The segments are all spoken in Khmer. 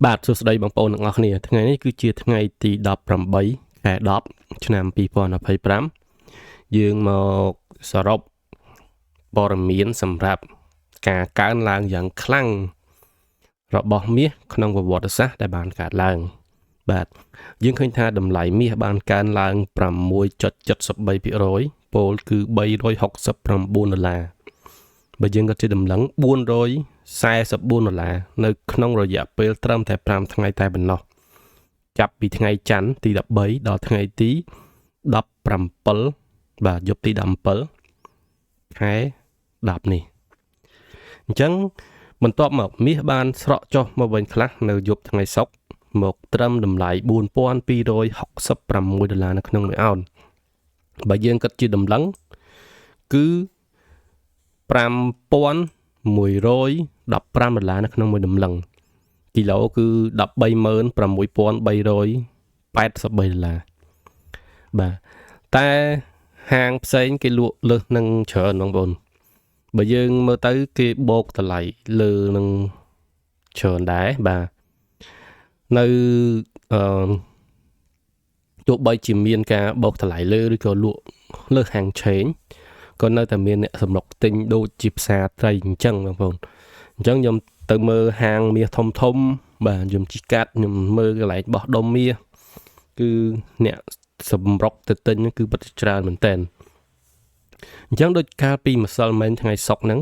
បាទសួស្តីបងប្អូនទាំងអស់គ្នាថ្ងៃនេះគឺជាថ្ងៃទី18ខែ10ឆ្នាំ2025យើងមកសរុបព័ត៌មានសម្រាប់ការកើនឡើងយ៉ាងខ្លាំងរបស់មាសក្នុងប្រវត្តិសាស្ត្រដែលបានកើតឡើងបាទយើងឃើញថាតម្លៃមាសបានកើនឡើង 6.73% ពោលគឺ$369បើយើងក៏ជាដំណឹង$444នៅក្នុងរយៈពេលត្រឹមតែ5ថ្ងៃតែប៉ុណ្ណោះចាប់ពីថ្ងៃច័ន្ទទី13ដល់ថ្ងៃទី17បាទយប់ទី17ខែ10នេះអញ្ចឹងបន្ទាប់មកមាសបានស្រកចុះមកវិញខ្លះនៅយប់ថ្ងៃសុក្រមកត្រឹមតម្លៃ$4,266នៅក្នុង1អោនបើយើងគិតជាតម្លឹងគឺ$5,115នៅក្នុង1តម្លឹងគីឡូគឺ$136,383បាទតែហាងផ្សេងគេលក់លើសនឹងច្រើនបងប្អូនបើយើងមើលទៅគេបូកតម្លៃលើនឹងច្រើនដែរបាទនៅទោះបីជាមានការបូកតម្លៃលើឬក៏លក់លើហាងឆេងក៏នៅតែមានអ្នកសម្រុកទិញដូចជាផ្សារត្រីអញ្ចឹងបងប្អូនអញ្ចឹងខ្ញុំទៅមើលហាងមាសធំបាទខ្ញុំជីកាត់ខ្ញុំមើលកន្លែងបោះដុំមាសគឺអ្នកសម្រុកទៅទិញគឺពិតច្រើនមែនតើអញ្ចឹងដូចកាលពីម្សិលមិញថ្ងៃសុក្រហ្នឹង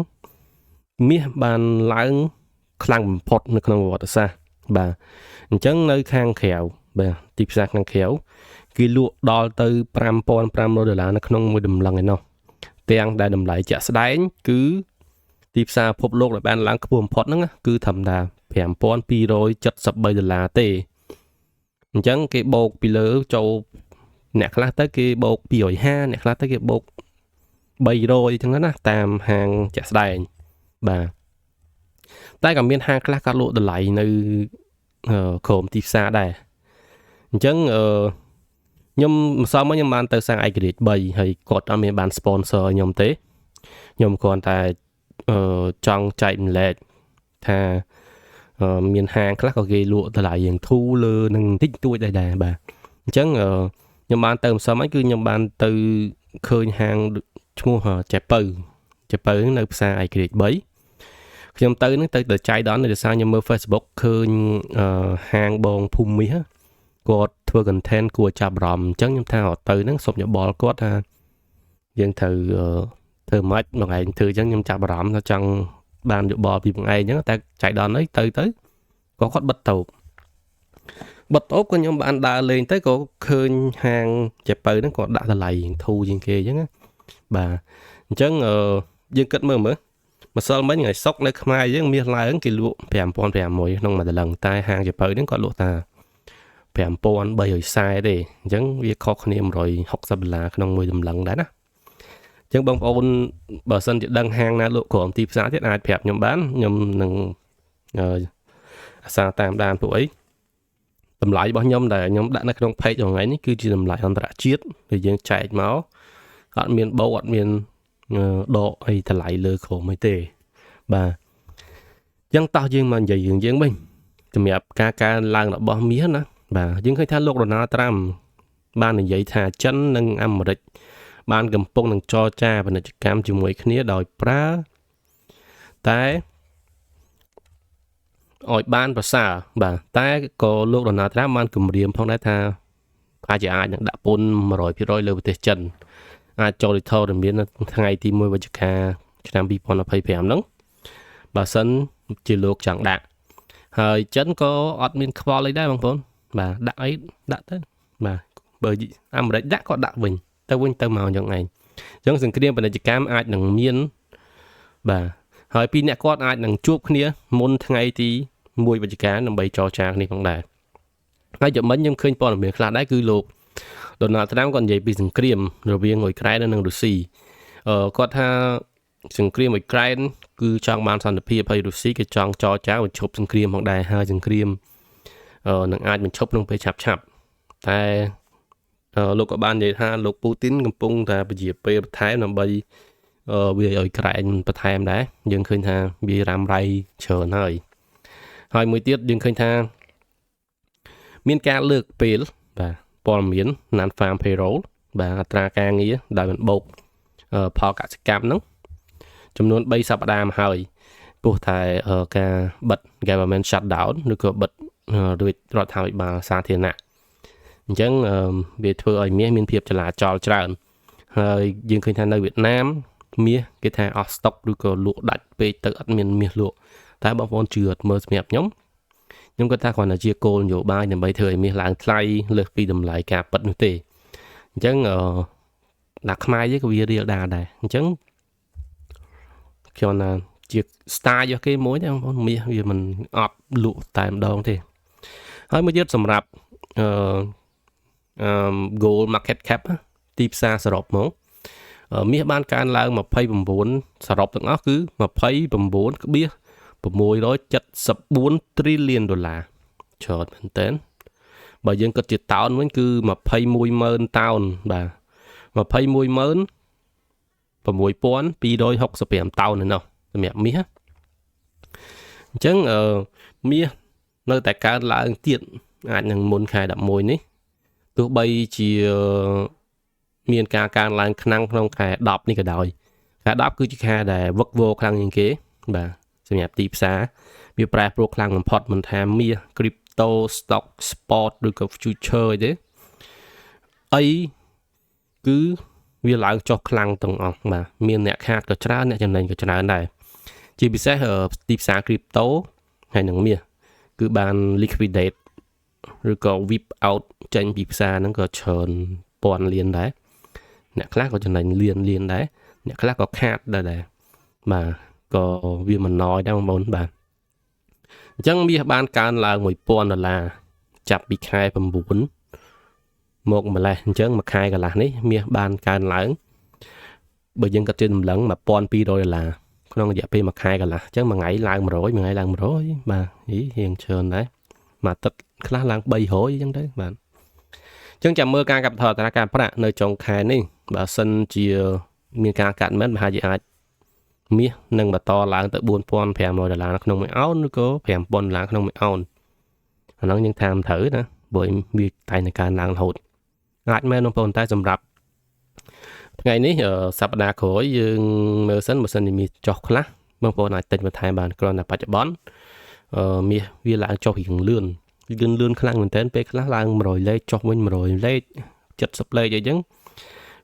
មាសបានឡើងខ្លាំងបំផុតនៅក្នុងប្រវត្តិសាស្ត្របាទអញ្ចឹងនៅខាងក្រៅបាទទីផ្សារខាងក្រៅគេលក់ដល់ទៅ$5,500នៅក្នុង1តម្លឹងឯណោះទាំងដែលតម្លៃជាក់ស្ដែងគឺទីផ្សារពិភពលោកដែលបានឡើងខ្ពស់បំផុតហ្នឹងគឺធម្មតា$5,273ទេអញ្ចឹងគេបូកពីលើចូលអ្នកខ្លះទៅគេបូក250អ្នកខ្លះទៅគេបូក300អញ្ចឹងណាតាមហាងជាក់ស្ដែងបាទតែក៏មានហាងខ្លះក៏លក់តម្លៃនៅក្រុមទីផ្សារដែរអញ្ចឹងខ្ញុំម្សិលមិញខ្ញុំបានទៅសាងឯករាជ្យ3ហើយគាត់អត់មានបាន sponsor ខ្ញុំទេខ្ញុំគ្រាន់តែចង់ចែកម្លែកថាមានហាងខ្លះក៏គេលក់តម្លៃយ៉ាងធូរលើនឹងតិចតួចដែរបាទអញ្ចឹងខ្ញុំបានទៅម្សិលមិញគឺខ្ញុំបានទៅឃើញហាងឈ្មោះចែពៅនៅផ្សារឯករាជ្យ3ខ្ញុំទៅនឹងទៅចៃដន្យដោយសារខ្ញុំមើល Facebook ឃើញហាងបងភូមិមាសគាត់ធ្វើ content គួរចាប់អារម្មណ៍អញ្ចឹងខ្ញុំថាទៅហ្នឹងសុំយោបល់គាត់ថាយើងត្រូវធ្វើម៉េចបងឯងធ្វើអញ្ចឹងខ្ញុំចាប់អារម្មណ៍ថាចង់បានយោបល់ពីបងឯងអញ្ចឹងតែចៃដន្យទៅក៏គាត់បិទតូបក៏ខ្ញុំបានដើរលេងទៅក៏ឃើញហាងចែពៅហ្នឹងគាត់ដាក់តម្លៃធូរជាងគេអញ្ចឹងណាបាទអញ្ចឹងយើងគិតមើលម្សិលមិញថ្ងៃសុក្រនៅខ្មែរយើងមាសឡើងគេលក់$5,500ក្នុងមួយតម្លឹងតែហាងចែពៅហ្នឹងគាត់លក់ថា$5,340ទេអញ្ចឹងវាខុសគ្នា$160ក្នុងមួយតម្លឹងដែរណាអញ្ចឹងបងប្អូនបើសិនជាដឹងហាងណាលក់ក្រុមទីផ្សារទៀតអាចប្រាប់ខ្ញុំបានខ្ញុំនឹងអាសាតាមដានពួកអីតម្លៃរបស់ខ្ញុំដែលខ្ញុំដាក់នៅក្នុង page ថ្ងៃនេះគឺជាតម្លៃអន្តរជាតិដែលយើងចែកមកអត់មានបោកអត់មានដកអីតម្លៃលើក្រុមអីទេបាទអញ្ចឹងតោះយើងមកនិយាយយើងវិញសម្រាប់ការកើនឡើងរបស់មាសណាបាទយើងឃើញថាលោកដូណាល់ត្រាំបាននិយាយថាចិននិងអាមេរិកបានកំពុងនឹងចរចាពាណិជ្ជកម្មជាមួយគ្នាដោយប្រើតែឲ្យបានប្រសើរបាទតែក៏លោកដូណាល់ត្រាំបានគម្រាមផងដែរថាអាចនឹងដាក់ពន្ធ 100% លើប្រទេសចិនអាចចូលលិធរមានថ្ងៃទី1វិច្ឆិកាឆ្នាំ2025ហ្នឹងបើសិនជាលោកចង់ដាក់ហើយចិនក៏អត់មានខ្វល់អីដែរបងប្អូនបាទដាក់អីដាក់ទៅបាទបើអាមេរិកដាក់ក៏ដាក់វិញទៅមកអញ្ចឹងឯងអញ្ចឹងសង្គ្រាមពាណិជ្ជកម្មអាចនឹងមានបាទហើយពីរអ្នកគាត់អាចនឹងជួបគ្នាមុនថ្ងៃទី1វិច្ឆិកាដើម្បីចរចាគ្នាផងដែរហើយចំណមិញខ្ញុំឃើញព័ត៌មានខ្លះដែរគឺលោកដូណាល់ត្រាំគាត់និយាយពីសង្គ្រាមរវាងអ៊ុយក្រែននិងរុស្ស៊ីគាត់ថាសង្គ្រាមអ៊ុយក្រែនគឺចង់បានសន្តិភាពហើយរុស្ស៊ីគេចង់ចរចាបញ្ឈប់សង្គ្រាមផងដែរហើយសង្គ្រាមនឹងអាចបញ្ឈប់ក្នុងពេលឆាប់តែលោកក៏បាននិយាយថាលោកពូទីនកំពុងតែពជាពេលបន្ថែមដើម្បីវាឲ្យក្រែងបន្ថែមដែរយើងឃើញថាវារ៉ាំរ៉ៃច្រើនហើយមួយទៀតយើងឃើញថា មានការលើកពេលបាទព័ត៌មាន non farm payroll បាទអត្រាការងារដែលមិនបូកផលកសិកម្មហ្នឹងចំនួន3សប្តាហ៍មកហើយព្រោះតែការបិទ government shutdown ឬក៏បិទរួចរដ្ឋាភិបាលសាធារណៈអញ្ចឹងវាធ្វើឲ្យមានភាពចលាចលច្រើនហើយយើងឃើញថានៅវៀតណាមមាសគេថាអស់ stock ឬក៏លក់ដាច់ពេកទៅអត់មានមាសលក់តែបងប្អូនជឿអត់មើលសម្រាប់ខ្ញុំគាត់ថាគ្រាន់តែជាគោលនយោបាយដើម្បីធ្វើឲ្យមាសឡើងថ្លៃលើសពីតម្លៃការពិតនោះទេអញ្ចឹងដាក់ខ្មែរយើងក៏វារៀលដាដែរអញ្ចឹងខ្ញុំណាជា style យកគេមួយទេបងប្អូនមាសវាមិនអត់លក់តែម្ដងទេហើយមួយទៀតសម្រាប់gold market cap ទីផ្សារសរុបមកមាសបានកើនឡើង29សរុបទាំងអស់គឺ $29.674 trillion ច្រើនមែនតើបើយើងគិតជាតោនវិញគឺ 21,000 តោនបាទ 21,665 តោនឯណោះសម្រាប់មាសអញ្ចឹងមាសនៅតែកើនឡើងទៀតអាចនឹងមុនខែ11នេះទោះបីជាមានការកើនឡើងខ្លាំងក្នុងខែ10នេះក៏ដោយខែ10គឺជាខែដែលវឹកវរខ្លាំងជាងគេបាទសម្រាប់ទីផ្សារវាប្រែប្រួលខ្លាំងបំផុតមិនថាមាស crypto stock spot ឬក៏ future ទេអីគឺវាឡើងចុះខ្លាំងទាំងអស់បាទមានអ្នកខាតក៏ច្រើនអ្នកចំណេញក៏ច្រើនដែរជាពិសេសទីផ្សារ crypto ហើយនឹងមាសគឺបាន liquidate ឬក៏ whip out ចេញពីផ្សារហ្នឹងក៏ច្រើនពាន់លានដែរអ្នកខ្លះក៏ចំណេញលានដែរអ្នកខ្លះក៏ខាតដែរបាទក៏វាមិនណយដែរបងប្អូនបាទអញ្ចឹងមាសបានកើនឡើង$1,000ចាប់ពីខែ9មកម្លេះអញ្ចឹងមួយខែកន្លះនេះមាសបានកើនឡើងបើយើងគិតជាតម្លឹង$1,200ក្នុងរយៈពេលមួយខែកន្លះអញ្ចឹងមួយថ្ងៃឡើង100មួយថ្ងៃឡើង100បាទរៀងច្រើនដែរមួយអាទិត្យខ្លះឡើង300អញ្ចឹងទៅបាទអញ្ចឹងចាំមើលការកាត់បន្ថយអត្រាការប្រាក់នៅចុងខែនេះបើសិនជាមានការកាត់មែនប្រហែលជាអាចមាសនឹងបន្តឡើងទៅ$4,500ក្នុង1អោនឬក៏$5,000ក្នុង1អោនអាហ្នឹងយើងតាមត្រូវណាបើវាតែងតែកើនឡើងរហូតអាចមែនបងប្អូនតែសម្រាប់ថ្ងៃនេះសប្តាហ៍ក្រោយយើងមើលសិនបើសិនជាមានចុះខ្លះបងប្អូនអាចទិញបន្ថែមបានគ្រាន់តែបច្ចុប្បន្នមាសវាឡើងចុះរៀងលឿនខ្លាំងមែនតើពេលខ្លះឡើង100លេខចុះវិញ100លេខ70លេខអីចឹង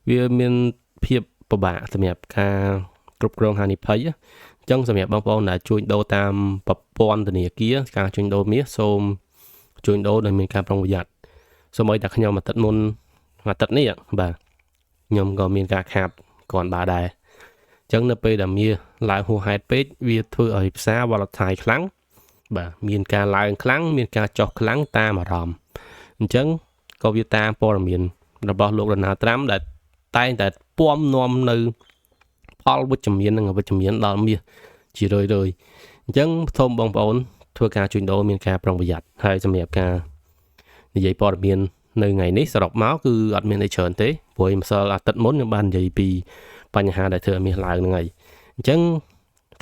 វាមានភាពពិបាកសម្រាប់ការគ្រប់គ្រងហានិភ័យអញ្ចឹងសម្រាប់បងប្អូនដែលជួញដូរតាមប្រព័ន្ធធនាគារការជួញដូរមាសសូមជួញដូរដោយមានការប្រុងប្រយ័ត្នសូម្បីតែខ្ញុំអាទិត្យមុនអាទិត្យនេះបាទខ្ញុំក៏មានការខាតគ្រាន់បើដែរអញ្ចឹងនៅពេលដែលមាសឡើងហួសហេតុពេកវាធ្វើឲ្យផ្សារ volatile ខ្លាំងបាទមានការឡើងខ្លាំងមានការចុះខ្លាំងតាមអារម្មណ៍អញ្ចឹងក៏វាតាមព័ត៌មានរបស់លោកដូណាល់ត្រាំដែលតែងតែពំនាំនៅផលវិជ្ជមាននិងអវិជ្ជមានដល់មាសជារឿយអញ្ចឹងសូមបងប្អូនធ្វើការជួញដូរមានការប្រុងប្រយ័ត្នហើយសម្រាប់ការនិយាយព័ត៌មាននៅថ្ងៃនេះសរុបមកគឺអត់មានអីច្រើនទេព្រោះម្សិលអាទិត្យមុនខ្ញុំបាននិយាយពីបញ្ហាដែលធ្វើឲ្យមាសឡើងហ្នឹងហើយអញ្ចឹង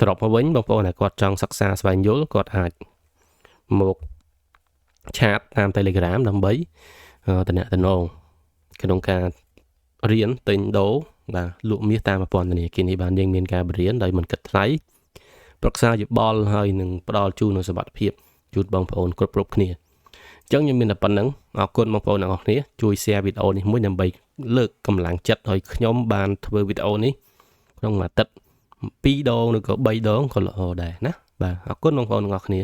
ត្រឡប់មកវិញបងប្អូនដែលគាត់ចង់សិក្សាស្វែងយល់គាត់អាចមកឆាតតាម Telegram ដើម្បីតំណែងក្នុងការរៀនទិញដូរបាទលក់មាសតាមប្រព័ន្ធធនាគារនេះបានយើងមានការបរៀនដោយមិនគិតថ្លៃប្រឹក្សាយោបល់ហើយនឹងផ្ដល់ជូននូវសុវត្ថិភាពជូនបងប្អូនគ្រប់គ្នាអញ្ចឹងខ្ញុំមានតែប៉ុណ្្នឹងអរគុណបងប្អូនទាំងអស់គ្នាជួយ share វីដេអូនេះមួយដើម្បីលើកកម្លាំងចិត្តឲ្យខ្ញុំបានធ្វើវីដេអូនេះក្នុងមួយអាទិត្យ2ដងឬក៏3ដងក៏ល្អដែរណាបាទអរគុណបងប្អូនទាំងអស់គ្នា